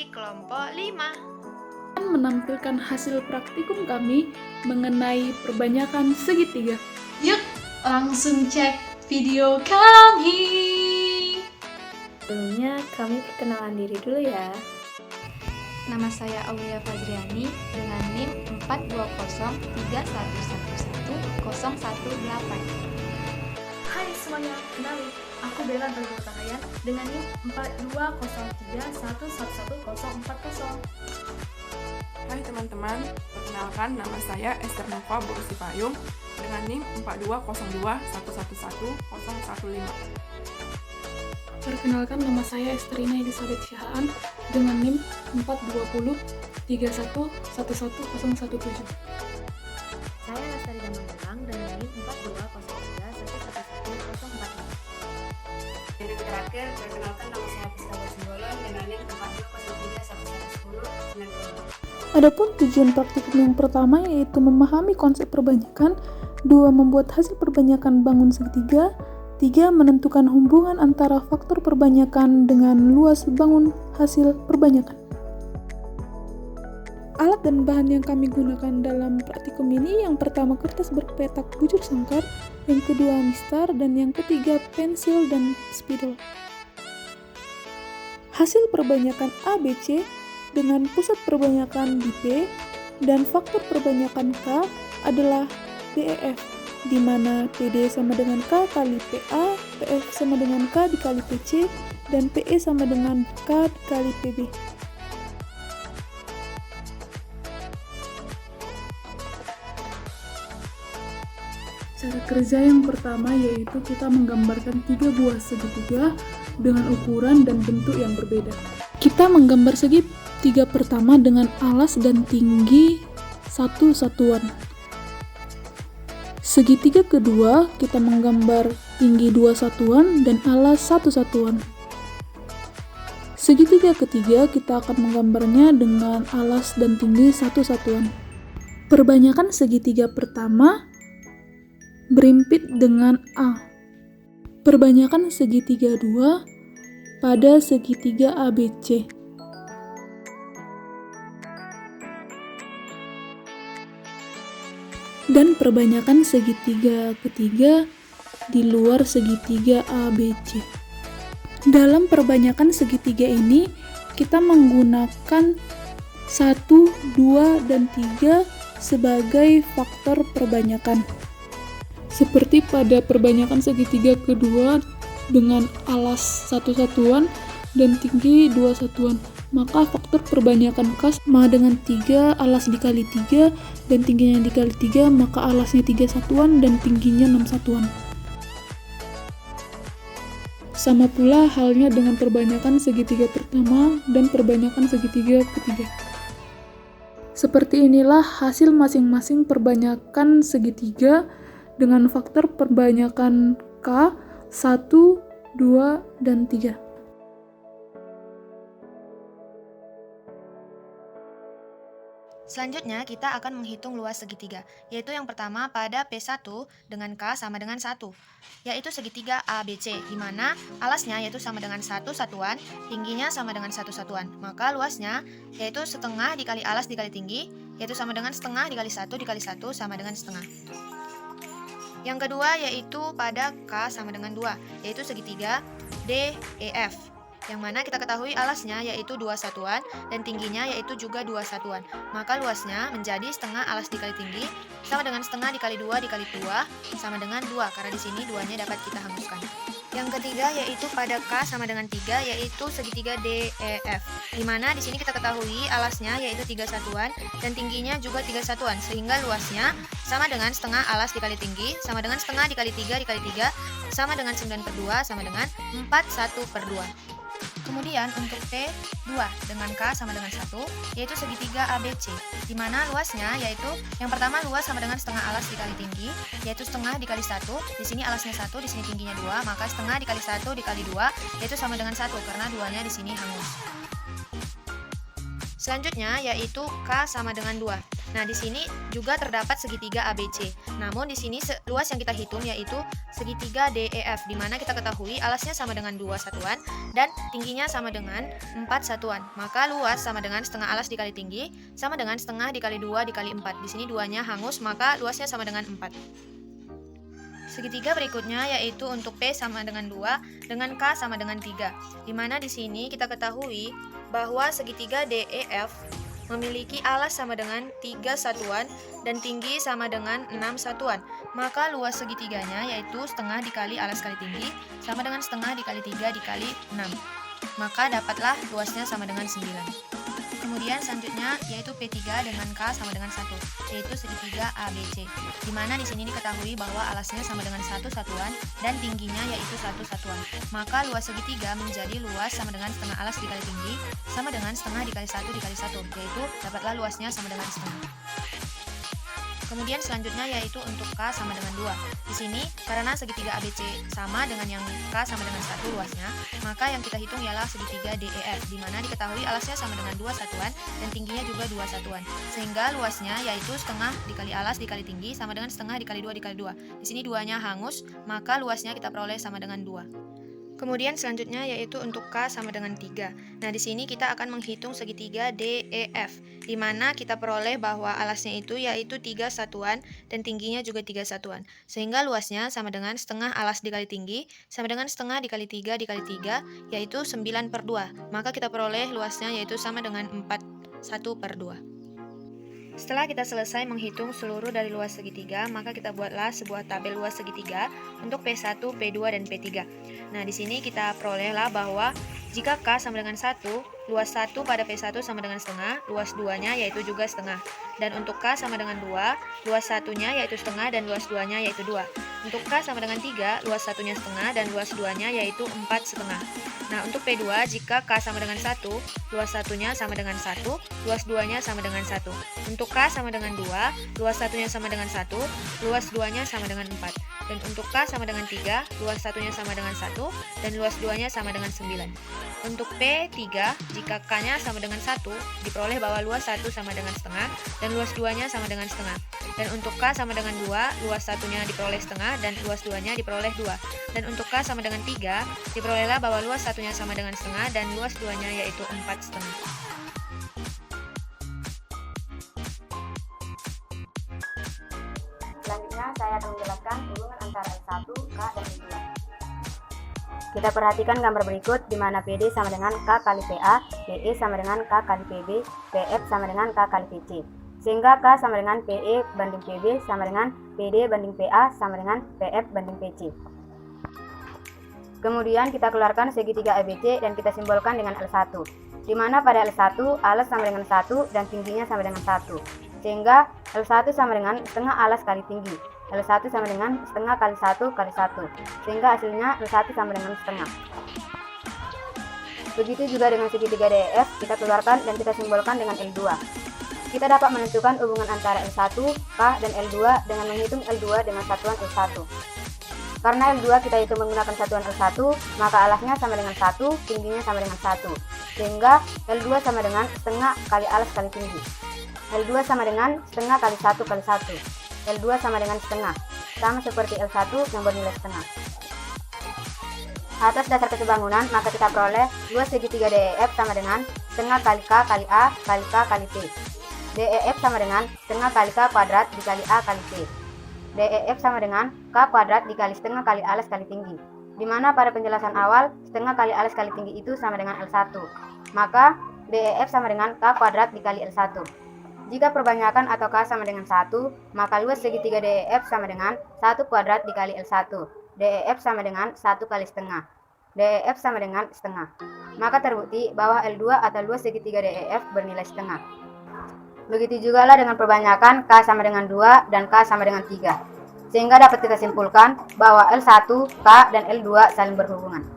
di kelompok 5. Menampilkan hasil praktikum kami mengenai perbanyakan segitiga. Yuk, langsung cek video kami. Sebelumnya kami perkenalan diri dulu ya. Nama saya Aulia Fazriani dengan NIM 42031111018. Hai semuanya, kenalin, aku Bella Bergutahayan dengan NIM 42031111040. Hai teman-teman, perkenalkan nama saya Esther Nova Borosipayung dengan NIM 42021111015. Perkenalkan, nama saya Esterina Elisabeth Syahaan dengan NIM 42031111017. Saya Lestari Damandalang dengan NIM 42031111045. Dan yang terakhir, perkenalkan nama saya Pustaka Simbolon dengan NIM 42031111090. Adapun tujuan praktikum yang pertama yaitu memahami konsep perbanyakan, 2. Membuat hasil perbanyakan bangun segitiga, 3. Menentukan hubungan antara faktor perbanyakan dengan luas bangun hasil perbanyakan. Alat dan bahan yang kami gunakan dalam praktikum ini, yang pertama kertas berpetak bujur sangkar, yang kedua mistar, dan yang ketiga pensil dan spidol. Hasil perbanyakan ABC dengan pusat perbanyakan di P dan faktor perbanyakan K adalah DEF, di mana PD sama dengan K kali PA, PF sama dengan K dikali PC, dan PE sama dengan K dikali PB. Cara kerja yang pertama yaitu kita menggambarkan 3 buah segitiga dengan ukuran dan bentuk yang berbeda. Kita menggambar segitiga pertama dengan alas dan tinggi 1 satuan. Segitiga kedua kita menggambar tinggi 2 satuan dan alas 1 satuan. Segitiga ketiga kita akan menggambarnya dengan alas dan tinggi 1 satuan. Perbanyakan segitiga pertama berimpit dengan A. Perbanyakan segitiga 2 pada segitiga ABC. Dan perbanyakan segitiga ketiga di luar segitiga ABC. Dalam perbanyakan segitiga ini, kita menggunakan 1, 2, dan 3 sebagai faktor perbanyakan. Seperti pada perbanyakan segitiga kedua dengan alas 1 satuan dan tinggi 2 satuan, maka faktor perbanyakan K sama dengan 3 alas dikali 3 dan tingginya dikali 3, maka alasnya 3 satuan dan tingginya 6 satuan. Sama pula halnya dengan perbanyakan segitiga pertama dan perbanyakan segitiga ketiga. Seperti inilah hasil masing-masing perbanyakan segitiga dengan faktor perbanyakan K 1, 2, dan 3. Selanjutnya kita akan menghitung luas segitiga, yaitu yang pertama pada P1 dengan K sama dengan 1, yaitu segitiga ABC, di mana alasnya yaitu sama dengan 1 satuan, tingginya sama dengan 1 satuan. Maka luasnya yaitu setengah dikali alas dikali tinggi, yaitu sama dengan setengah dikali 1 dikali 1 sama dengan setengah. Yang kedua yaitu pada K sama dengan 2, yaitu segitiga DEF, yang mana kita ketahui alasnya yaitu 2 satuan dan tingginya yaitu juga 2 satuan. Maka luasnya menjadi setengah alas dikali tinggi sama dengan setengah dikali 2 dikali 2 sama dengan 2, karena di sini 2-nya dapat kita hanguskan. Yang ketiga yaitu pada K sama dengan 3, yaitu segitiga DEF, di mana di sini kita ketahui alasnya yaitu 3 satuan dan tingginya juga 3 satuan, sehingga luasnya sama dengan setengah alas dikali tinggi sama dengan setengah dikali 3 dikali 3 sama dengan 9/2 sama dengan 4/1/2. Kemudian untuk T2 dengan K sama dengan 1, yaitu segitiga ABC, di mana luasnya yaitu yang pertama luas sama dengan setengah alas dikali tinggi, yaitu setengah dikali 1, di sini alasnya 1, di sini tingginya 2, maka setengah dikali 1 dikali 2, yaitu sama dengan 1, karena 2-nya di sini hangus. Selanjutnya yaitu K sama dengan 2. Nah, di sini juga terdapat segitiga ABC. Namun di sini luas yang kita hitung yaitu segitiga DEF, di mana kita ketahui alasnya sama dengan 2 satuan dan tingginya sama dengan 4 satuan. Maka luas sama dengan setengah alas dikali tinggi sama dengan setengah dikali 2 dikali 4. Di sini 2-nya hangus, maka luasnya sama dengan 4. Segitiga berikutnya yaitu untuk P sama dengan 2 dengan K sama dengan 3. Di mana di sini kita ketahui bahwa segitiga DEF memiliki alas sama dengan 3 satuan dan tinggi sama dengan 6 satuan. Maka luas segitiganya yaitu setengah dikali alas kali tinggi sama dengan setengah dikali 3 dikali 6. Maka dapatlah luasnya sama dengan 9. Kemudian selanjutnya yaitu P3 dengan K sama dengan 1, yaitu segitiga ABC. Di mana di sini diketahui bahwa alasnya sama dengan 1 satuan dan tingginya yaitu 1 satuan. Maka luas segitiga menjadi luas sama dengan setengah alas dikali tinggi sama dengan setengah dikali 1 dikali 1, yaitu dapatlah luasnya sama dengan setengah. Kemudian selanjutnya yaitu untuk K sama dengan 2. Di sini karena segitiga ABC sama dengan yang K sama dengan 1 luasnya, maka yang kita hitung ialah segitiga DEF, di mana diketahui alasnya sama dengan 2 satuan dan tingginya juga 2 satuan. Sehingga luasnya yaitu setengah dikali alas dikali tinggi sama dengan setengah dikali 2 dikali 2. Di sini 2-nya hangus, maka luasnya kita peroleh sama dengan 2. Kemudian selanjutnya yaitu untuk K sama dengan 3. Nah, di sini kita akan menghitung segitiga DEF, di mana kita peroleh bahwa alasnya itu yaitu 3 satuan dan tingginya juga 3 satuan. Sehingga luasnya sama dengan setengah alas dikali tinggi sama dengan setengah dikali 3 dikali 3, yaitu 9/2. Maka kita peroleh luasnya yaitu sama dengan 1/2. Setelah kita selesai menghitung seluruh dari luas segitiga, maka kita buatlah sebuah tabel luas segitiga untuk P1, P2, dan P3. Nah, di sini kita perolehlah bahwa jika K sama dengan 1, luas 1 pada P1 sama dengan setengah, luas 2-nya yaitu juga setengah. Dan untuk K sama dengan 2, luas 1-nya yaitu setengah dan luas 2-nya yaitu 2. Untuk K sama dengan 3, luas 1-nya setengah dan luas 2-nya yaitu 4 setengah. Nah, untuk P2, jika K sama dengan 1, luas 1-nya sama dengan 1, luas 2-nya sama dengan 1. Untuk K sama dengan 2, luas 1-nya sama dengan 1, luas 2-nya sama dengan 4. Dan untuk K sama dengan 3, luas 1-nya sama dengan 1, dan luas 2-nya sama dengan 9. Untuk P3, jika K-nya sama dengan 1, diperoleh bahwa luas 1 sama dengan setengah, dan luas 2-nya sama dengan setengah. Dan untuk K sama dengan 2, luas 1-nya diperoleh setengah, dan luas 2-nya diperoleh 2. Dan untuk K sama dengan 3, diperolehlah bahwa luas 1-nya sama dengan setengah, dan luas 2-nya yaitu 4 setengah. Selanjutnya saya akan menjelaskan hubungan antara L1, K, dan L2. Kita perhatikan gambar berikut di mana PD sama dengan K kali PA, PE sama dengan K kali PB, PF sama dengan K kali PC. Sehingga K sama dengan PE banding PB sama dengan PD banding PA sama dengan PF banding PC. Kemudian kita keluarkan segitiga ABC dan kita simbolkan dengan L1. Di mana pada L1 alas sama dengan 1 dan tingginya sama dengan 1. Sehingga L1 sama dengan setengah alas kali tinggi. L1 sama dengan setengah kali 1 kali 1. Sehingga hasilnya L1 sama dengan setengah. Begitu juga dengan segitiga DEF, kita keluarkan dan kita simbolkan dengan L2. Kita dapat menentukan hubungan antara L1, K, dan L2 dengan menghitung L2 dengan satuan L1. Karena L2 kita hitung menggunakan satuan L1, maka alasnya sama dengan 1, tingginya sama dengan 1. Sehingga L2 sama dengan setengah kali alas kali tinggi. L2 sama dengan setengah kali 1 kali 1. L2 sama dengan setengah, sama seperti L1 yang bernilai setengah. Atas dasar kesebangunan, maka kita peroleh luas segitiga DEF sama dengan setengah kali K kali A kali K kali P. DEF sama dengan setengah kali K kuadrat dikali A kali P. DEF sama dengan K kuadrat dikali setengah kali alas kali tinggi. Di mana pada penjelasan awal, setengah kali alas kali tinggi itu sama dengan L1. Maka DEF sama dengan K kuadrat dikali L1. Jika perbanyakan atau K sama dengan 1, maka luas segitiga DEF sama dengan 1 kuadrat dikali L1. DEF sama dengan 1 kali setengah. DEF sama dengan setengah. Maka terbukti bahwa L2 atau luas segitiga DEF bernilai setengah. Begitu juga lah dengan perbanyakan K sama dengan 2 dan K sama dengan 3. Sehingga dapat kita simpulkan bahwa L1, K, dan L2 saling berhubungan.